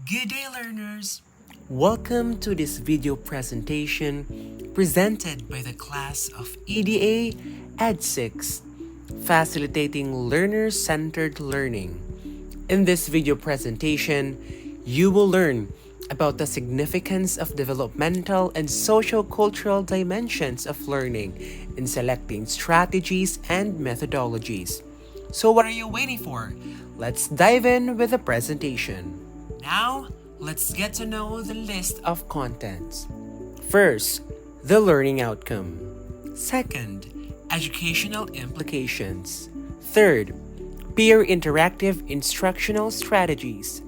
Good day, learners! Welcome to this video presentation presented by the class of EDA Ed 6, Facilitating Learner-Centered Learning. In this video presentation, you will learn about the significance of developmental and socio-cultural dimensions of learning in selecting strategies and methodologies. So what are you waiting for? Let's dive in with the presentation. Now, let's get to know the list of contents. First, the learning outcome. Second, educational implications. Third, peer interactive instructional strategies.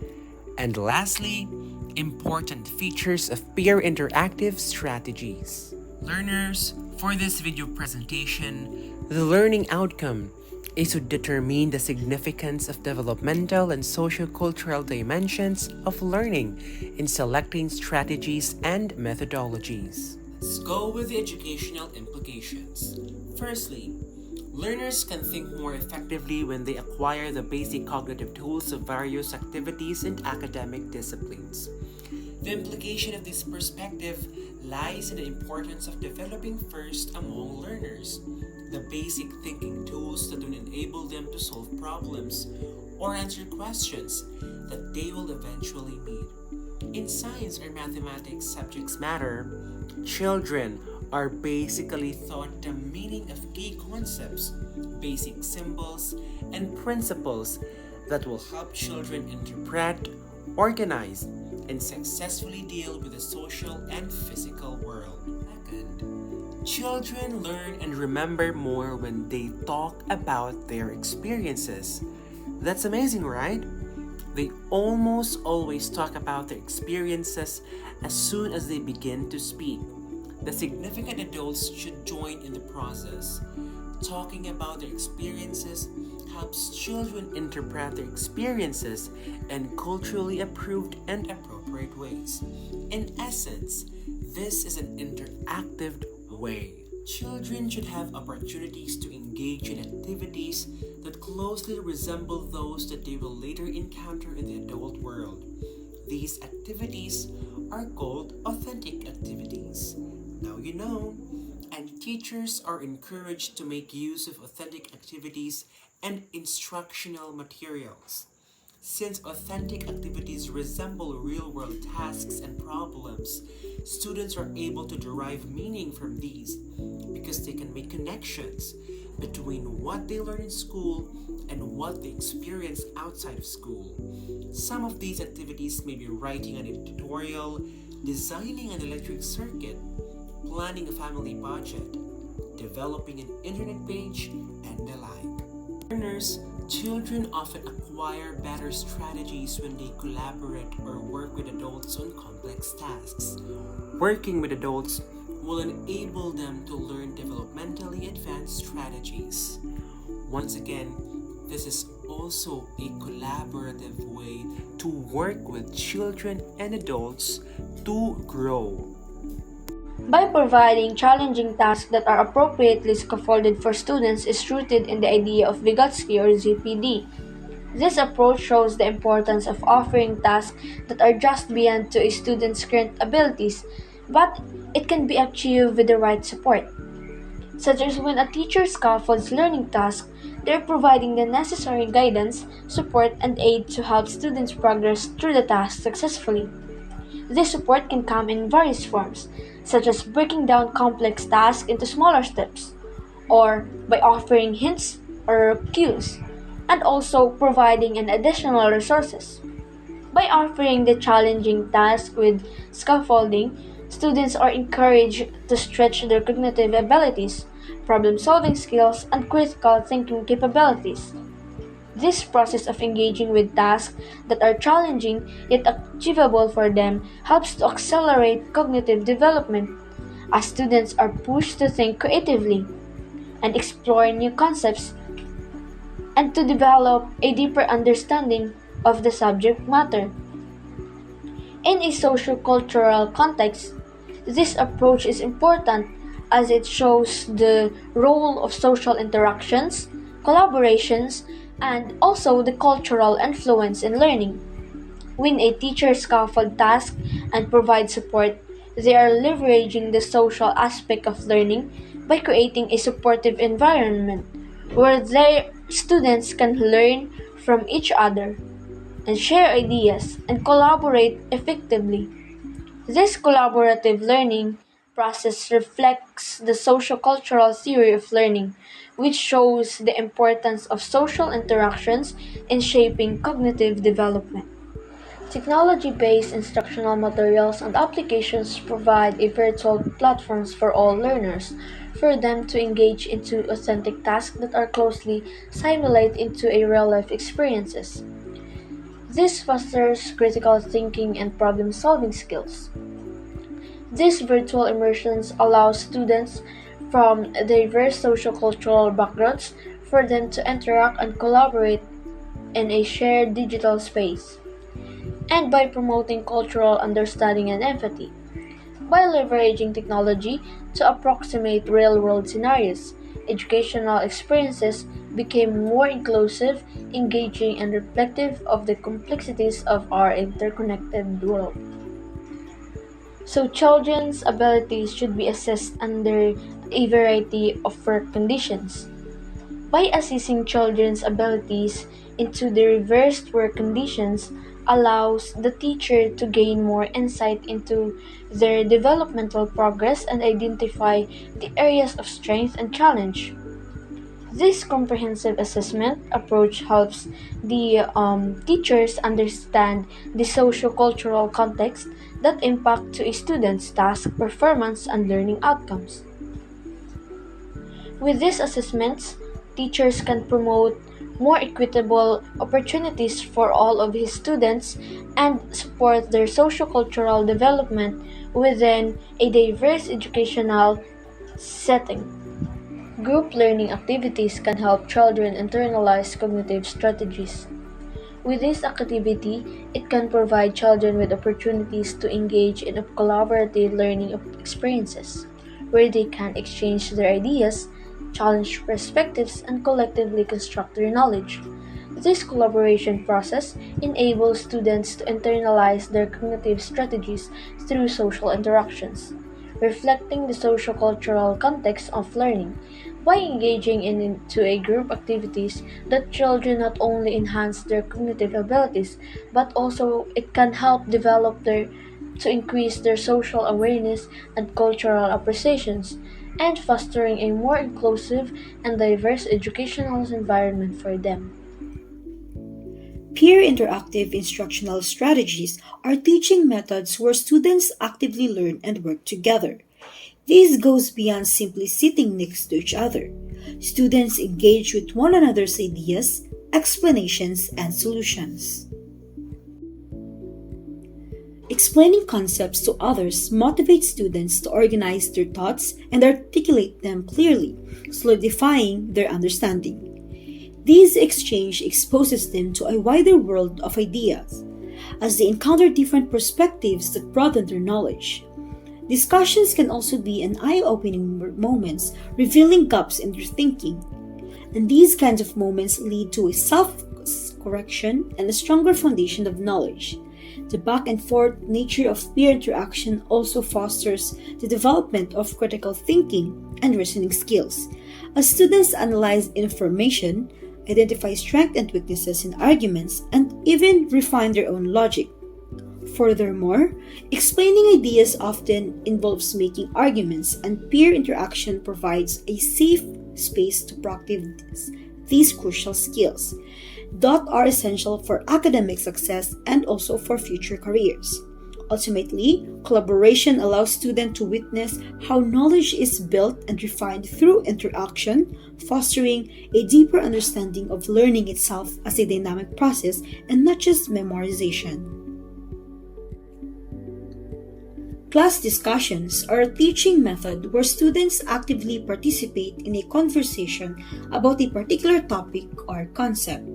And lastly, important features of peer interactive strategies. Learners, for this video presentation, the learning outcome is to determine the significance of developmental and socio-cultural dimensions of learning in selecting strategies and methodologies. Let's go with the educational implications. Firstly, learners can think more effectively when they acquire the basic cognitive tools of various activities and academic disciplines. The implication of this perspective lies in the importance of developing first among learners the basic thinking tools that will enable them to solve problems or answer questions that they will eventually need. In science or mathematics subjects matter, children are basically taught the meaning of key concepts, basic symbols, and principles that will help children interpret, organize, and successfully deal with the social and physical world. Second, children learn and remember more when they talk about their experiences. That's amazing, right? They almost always talk about their experiences as soon as they begin to speak. The significant adults should join in the process. Talking about their experiences helps children interpret their experiences in culturally approved and appropriate ways. In essence, this is an interactive way. Children should have opportunities to engage in activities that closely resemble those that they will later encounter in the adult world. These activities are called authentic activities. Now you know, and teachers are encouraged to make use of authentic activities and instructional materials. Since authentic activities resemble real-world tasks and problems, students are able to derive meaning from these because they can make connections between what they learn in school and what they experience outside of school. Some of these activities may be writing an editorial, designing an electric circuit, planning a family budget, developing an internet page, and the like. Learners, children often acquire better strategies when they collaborate or work with adults on complex tasks. Working with adults will enable them to learn developmentally advanced strategies. Once again, this is also a collaborative way to work with children and adults to grow. By providing challenging tasks that are appropriately scaffolded for students is rooted in the idea of Vygotsky or ZPD. This approach shows the importance of offering tasks that are just beyond to a student's current abilities, but it can be achieved with the right support. Such as when a teacher scaffolds learning tasks, they are providing the necessary guidance, support, and aid to help students progress through the task successfully. This support can come in various forms, such as breaking down complex tasks into smaller steps, or by offering hints or cues, and also providing an additional resources. By offering the challenging task with scaffolding, students are encouraged to stretch their cognitive abilities, problem-solving skills, and critical thinking capabilities. This process of engaging with tasks that are challenging yet achievable for them helps to accelerate cognitive development as students are pushed to think creatively and explore new concepts and to develop a deeper understanding of the subject matter. In a socio-cultural context, this approach is important as it shows the role of social interactions, collaborations, and also the cultural influence in learning. When a teacher scaffolds tasks and provides support, they are leveraging the social aspect of learning by creating a supportive environment where their students can learn from each other and share ideas and collaborate effectively. This collaborative learning process reflects the socio-cultural theory of learning, which shows the importance of social interactions in shaping cognitive development. Technology-based instructional materials and applications provide a virtual platforms for all learners, for them to engage into authentic tasks that are closely simulated into a real-life experiences. This fosters critical thinking and problem-solving skills. These virtual immersions allow students from diverse social-cultural backgrounds for them to interact and collaborate in a shared digital space, and by promoting cultural understanding and empathy. By leveraging technology to approximate real-world scenarios, educational experiences became more inclusive, engaging, and reflective of the complexities of our interconnected world. So children's abilities should be assessed under a variety of work conditions. By assessing children's abilities into the reversed work conditions allows the teacher to gain more insight into their developmental progress and identify the areas of strength and challenge. This comprehensive assessment approach helps the teachers understand the socio-cultural context that impact to a student's task performance and learning outcomes. With these assessments, teachers can promote more equitable opportunities for all of his students and support their socio-cultural development within a diverse educational setting. Group learning activities can help children internalize cognitive strategies. With this activity, it can provide children with opportunities to engage in collaborative learning experiences, where they can exchange their ideas, challenge perspectives, and collectively construct their knowledge. This collaboration process enables students to internalize their cognitive strategies through social interactions, reflecting the socio-cultural context of learning. By engaging into a group activities, the children not only enhance their cognitive abilities, but also it can help develop their to increase their social awareness and cultural appreciations, and fostering a more inclusive and diverse educational environment for them. Peer interactive instructional strategies are teaching methods where students actively learn and work together. This goes beyond simply sitting next to each other. Students engage with one another's ideas, explanations, and solutions. Explaining concepts to others motivates students to organize their thoughts and articulate them clearly, solidifying their understanding. This exchange exposes them to a wider world of ideas, as they encounter different perspectives that broaden their knowledge. Discussions can also be an eye-opening moments, revealing gaps in their thinking. And these kinds of moments lead to a self-correction and a stronger foundation of knowledge. The back and forth nature of peer interaction also fosters the development of critical thinking and reasoning skills. As students analyze information, identify strengths and weaknesses in arguments, and even refine their own logic. Furthermore, explaining ideas often involves making arguments, and peer interaction provides a safe space to practice these crucial skills that are essential for academic success and also for future careers. Ultimately, collaboration allows students to witness how knowledge is built and refined through interaction, fostering a deeper understanding of learning itself as a dynamic process and not just memorization. Class discussions are a teaching method where students actively participate in a conversation about a particular topic or concept.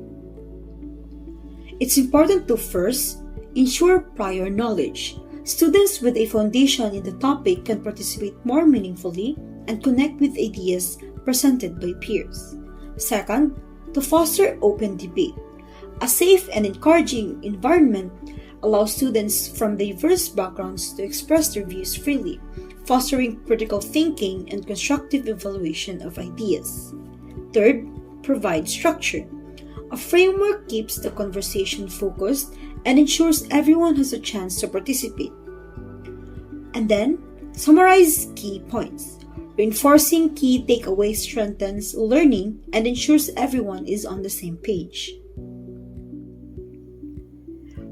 It's important to first ensure prior knowledge. Students with a foundation in the topic can participate more meaningfully and connect with ideas presented by peers. Second, to foster open debate. A safe and encouraging environment allow students from diverse backgrounds to express their views freely, fostering critical thinking and constructive evaluation of ideas. Third, provide structure. A framework keeps the conversation focused and ensures everyone has a chance to participate. And then, summarize key points. Reinforcing key takeaways strengthens learning and ensures everyone is on the same page.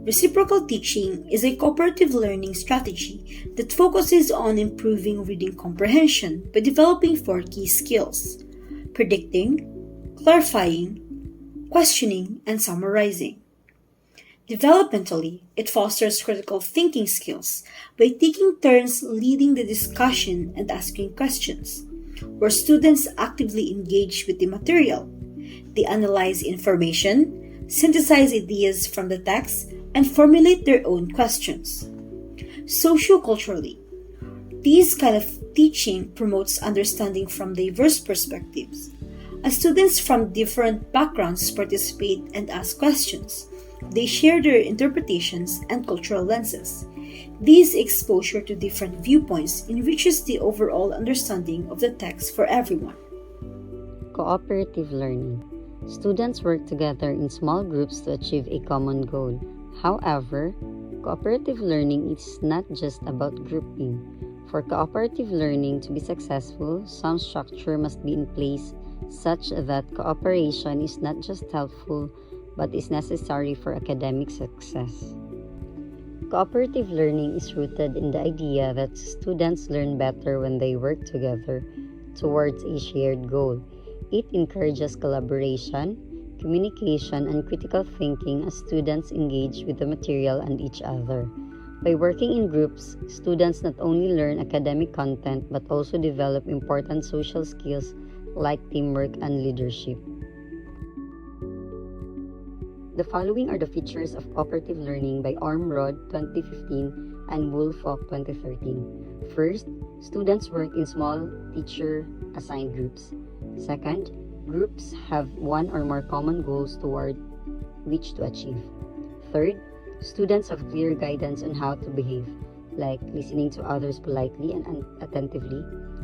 Reciprocal teaching is a cooperative learning strategy that focuses on improving reading comprehension by developing four key skills: predicting, clarifying, questioning, and summarizing. Developmentally, it fosters critical thinking skills by taking turns leading the discussion and asking questions, where students actively engage with the material. They analyze information, synthesize ideas from the text, and formulate their own questions. Socio-culturally, this kind of teaching promotes understanding from diverse perspectives. As students from different backgrounds participate and ask questions, they share their interpretations and cultural lenses. This exposure to different viewpoints enriches the overall understanding of the text for everyone. Cooperative learning. Students work together in small groups to achieve a common goal. However, cooperative learning is not just about grouping. For cooperative learning to be successful, some structure must be in place such that cooperation is not just helpful but is necessary for academic success. Cooperative learning is rooted in the idea that students learn better when they work together towards a shared goal. It encourages collaboration, communication, and critical thinking as students engage with the material and each other. By working in groups, students not only learn academic content but also develop important social skills like teamwork and leadership. The following are the features of cooperative learning by Ormrod 2015 and Woolfolk 2013. First, students work in small teacher-assigned groups. Second, groups have one or more common goals toward which to achieve. Third, students have clear guidance on how to behave, like listening to others politely and attentively,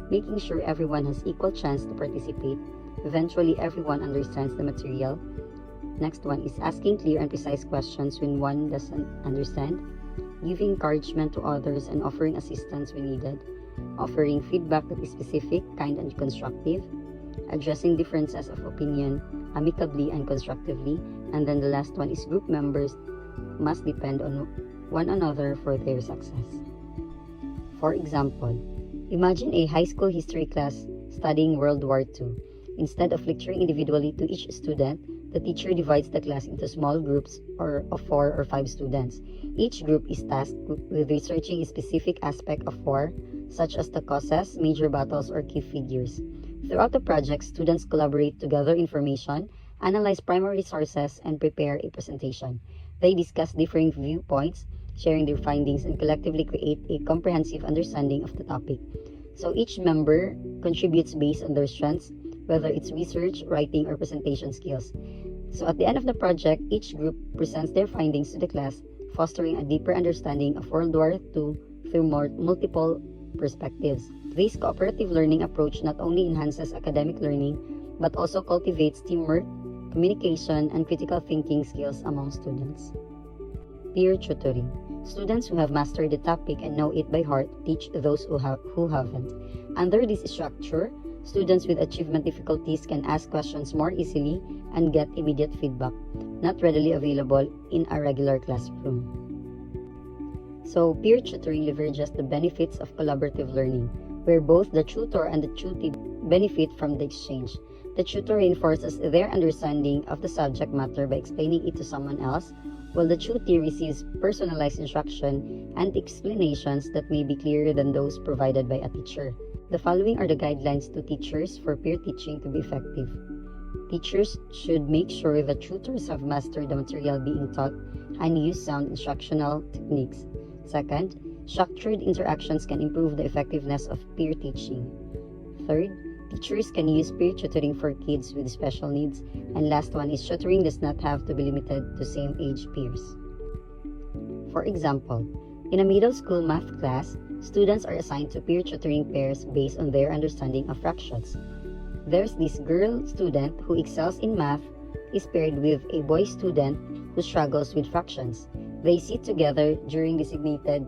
making sure everyone has equal chance to participate. Eventually, everyone understands the material. Next one is asking clear and precise questions when one doesn't understand, giving encouragement to others and offering assistance when needed, offering feedback that is specific, kind, and constructive, addressing differences of opinion amicably and constructively, and then the last one is group members must depend on one another for their success. For example, imagine a high school history class studying World War II. Instead of lecturing individually to each student, the teacher divides the class into small groups of 4 or 5 students. Each group is tasked with researching a specific aspect of war, such as the causes, major battles, or key figures. Throughout the project, students collaborate to gather information, analyze primary sources, and prepare a presentation. They discuss differing viewpoints, sharing their findings, and collectively create a comprehensive understanding of the topic. So each member contributes based on their strengths, whether it's research, writing, or presentation skills. So at the end of the project, each group presents their findings to the class, fostering a deeper understanding of World War II through multiple perspectives. This cooperative learning approach not only enhances academic learning, but also cultivates teamwork, communication, and critical thinking skills among students. Peer tutoring. Students who have mastered the topic and know it by heart teach those who haven't. Under this structure, students with achievement difficulties can ask questions more easily and get immediate feedback, not readily available in a regular classroom. So, peer tutoring leverages the benefits of collaborative learning, where both the tutor and the tutee benefit from the exchange. The tutor reinforces their understanding of the subject matter by explaining it to someone else, while the tutee receives personalized instruction and explanations that may be clearer than those provided by a teacher. The following are the guidelines to teachers for peer teaching to be effective. Teachers should make sure that tutors have mastered the material being taught and use sound instructional techniques. Second, structured interactions can improve the effectiveness of peer teaching. Third, teachers can use peer tutoring for kids with special needs. And last one is tutoring does not have to be limited to same age peers. For example, in a middle school math class, students are assigned to peer tutoring pairs based on their understanding of fractions. There's this girl student who excels in math is paired with a boy student who struggles with fractions. They sit together during designated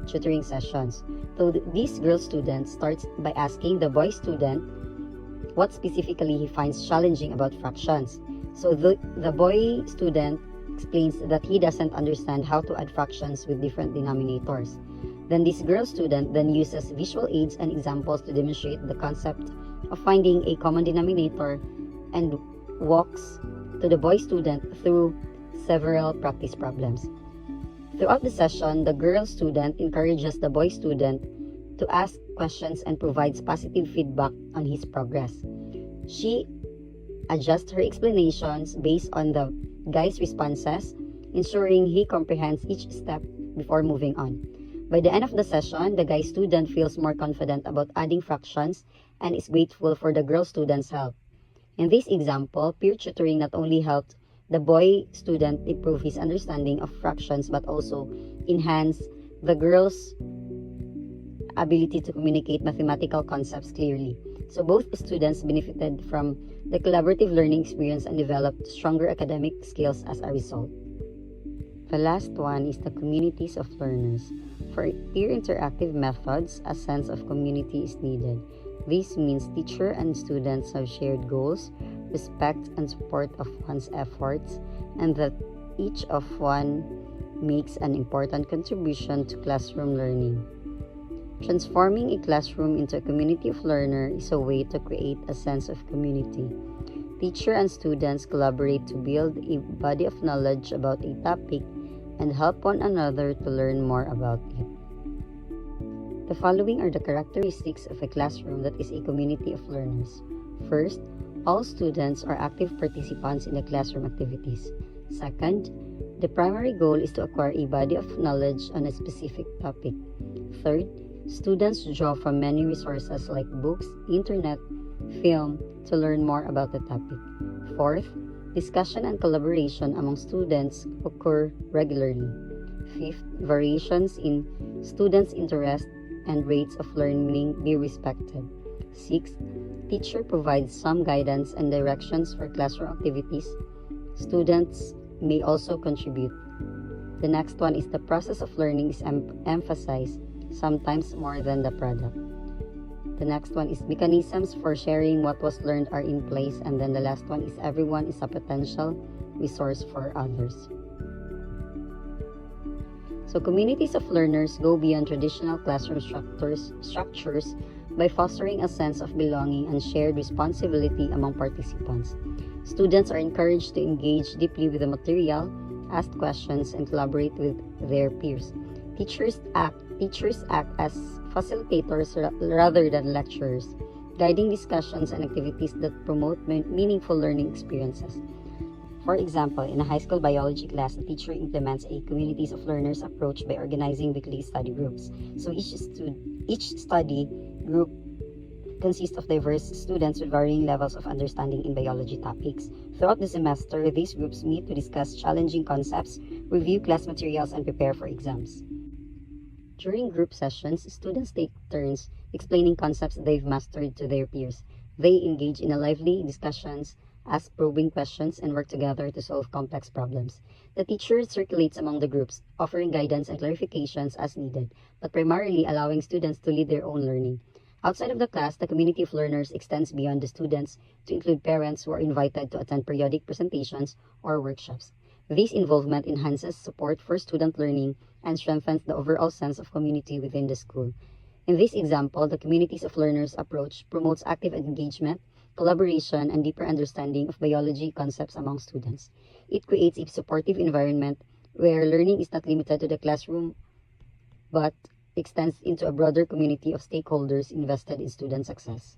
tutoring sessions. So this girl student starts by asking the boy student what specifically he finds challenging about fractions. So the boy student explains that he doesn't understand how to add fractions with different denominators. Then this girl student then uses visual aids and examples to demonstrate the concept of finding a common denominator and walks to the boy student through several practice problems. Throughout the session, the girl student encourages the boy student to ask questions and provides positive feedback on his progress. She adjusts her explanations based on the guy's responses, ensuring he comprehends each step before moving on. By the end of the session, the guy student feels more confident about adding fractions and is grateful for the girl student's help. In this example, peer tutoring not only helped the boy student improve his understanding of fractions but also enhance the girl's ability to communicate mathematical concepts clearly. So both students benefited from the collaborative learning experience and developed stronger academic skills as a result. The last one is the communities of learners. For peer interactive methods, a sense of community is needed. This means teacher and students have shared goals, respect and support of one's efforts, and that each of one makes an important contribution to classroom learning. Transforming a classroom into a community of learners is a way to create a sense of community. Teacher and students collaborate to build a body of knowledge about a topic and help one another to learn more about it. The following are the characteristics of a classroom that is a community of learners. First, all students are active participants in the classroom activities. Second, the primary goal is to acquire a body of knowledge on a specific topic. Third, students draw from many resources like books, internet, film to learn more about the topic. Fourth, discussion and collaboration among students occur regularly. Fifth, variations in students' interest and rates of learning be respected. Sixth, teacher provides some guidance and directions for classroom activities. Students may also contribute. The next one is the process of learning is emphasized, sometimes more than the product. The next one is mechanisms for sharing what was learned are in place, and then the last one is everyone is a potential resource for others. So communities of learners go beyond traditional classroom structures by fostering a sense of belonging and shared responsibility among participants. Students are encouraged to engage deeply with the material, ask questions, and collaborate with their peers. Teachers act as facilitators rather than lecturers, guiding discussions and activities that promote meaningful learning experiences. For example, in a high school biology class, the teacher implements a communities of learners approach by organizing weekly study groups. So each study group consists of diverse students with varying levels of understanding in biology topics. Throughout the semester, these groups meet to discuss challenging concepts, review class materials, and prepare for exams. During group sessions, students take turns explaining concepts they've mastered to their peers. They engage in a lively discussions, ask probing questions, and work together to solve complex problems. The teacher circulates among the groups, offering guidance and clarifications as needed, but primarily allowing students to lead their own learning. Outside of the class, the community of learners extends beyond the students to include parents who are invited to attend periodic presentations or workshops. This involvement enhances support for student learning and strengthens the overall sense of community within the school. In this example, the communities of learners approach promotes active engagement, collaboration, and deeper understanding of biology concepts among students. It creates a supportive environment where learning is not limited to the classroom but extends into a broader community of stakeholders invested in student success.